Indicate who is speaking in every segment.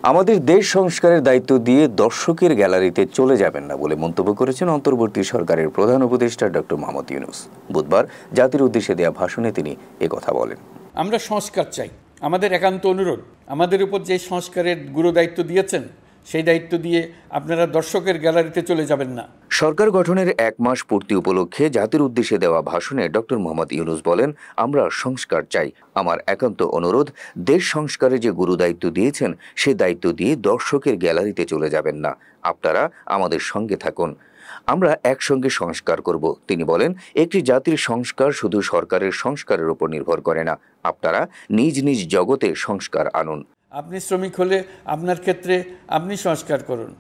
Speaker 1: আমাদের দেশ সংস্কারের দায়িত্ব দিয়ে দর্শকের গ্যালারিতে চলে যাবেন না বলে মন্তব্য করেছেন অন্তর্বর্তী সরকারের প্রধান উপদেষ্টা ডক্টর মোহাম্মদ ইউনূস। বুধবার জাতির উদ্দেশ্যে দেয়া ভাষণে তিনি একথা বলেন।
Speaker 2: আমরা সংস্কার চাই, আমাদের একান্ত অনুরোধ, আমাদের উপর যে সংস্কারের গুরু দায়িত্ব দিয়েছেন সেই দায়িত্ব দিয়ে আপনারা দর্শকের গ্যালারিতে চলে যাবেন না।
Speaker 1: সরকার গঠনের 1 মাস পূর্তি উপলক্ষে জাতির উদ্দেশ্যে দেওয়া ভাষণে ডক্টর মোহাম্মদ ইউনূস বলেন, আমরা সংস্কার চাই। আমার একান্ত অনুরোধ, দেশ সংস্কারে যে গুরু দায়িত্ব দিয়েছেন সে দায়িত্ব দিয়ে দর্শকের গ্যালারিতে চলে যাবেন না। আপনারা আমাদের সঙ্গে থাকুন, আমরা একসঙ্গে সংস্কার করব। তিনি বলেন, একটি জাতির সংস্কার শুধু সরকারের সংস্কারের উপর নির্ভর করে না। আপনারা নিজ নিজ জগতে সংস্কার আনুন।
Speaker 2: আপনি শ্রমিক হলে আপনার ক্ষেত্রে আপনি সংস্কার করুন,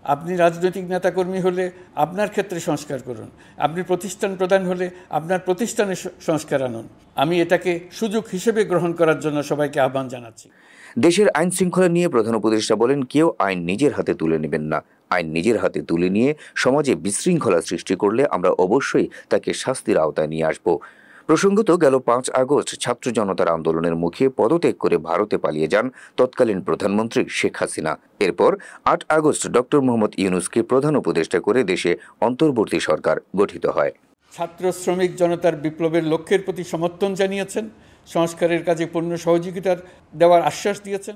Speaker 2: আপনি রাজনৈতিক নেতাকর্মী হলে আপনার ক্ষেত্রে সংস্কার করুন, আপনি প্রতিষ্ঠান প্রধান হলে আপনার প্রতিষ্ঠানে সংস্কার আনুন। আমি এটাকে সুযোগ হিসেবে গ্রহণ করার জন্য সবাইকে আহ্বান জানাচ্ছি।
Speaker 1: দেশের আইন শৃঙ্খলা নিয়ে প্রধান উপদেষ্টা বলেন, কেউ আইন নিজের হাতে তুলে নেবেন না। আইন নিজের হাতে তুলে নিয়ে সমাজে বিশৃঙ্খলা সৃষ্টি করলে আমরা অবশ্যই তাকে শাস্তির আওতায় নিয়ে আসব। প্রসঙ্গত, গেল 5 আগস্ট ছাত্র জনতার আন্দোলনের মুখে পদত্যাগ করে ভারতে পালিয়ে যান তৎকালীন প্রধানমন্ত্রী শেখ হাসিনা। এরপর 8 আগস্ট ডক্টর মোহাম্মদ ইউনূসকে প্রধান উপদেষ্টা করে দেশে অন্তর্বর্তী সরকার গঠিত হয়।
Speaker 2: ছাত্র শ্রমিক জনতার বিপ্লবের লক্ষ্যের প্রতি সমর্থন জানিয়েছেন, সংস্কারের কাজে পূর্ণ সহযোগিতা দেওয়ার আশ্বাস দিয়েছেন।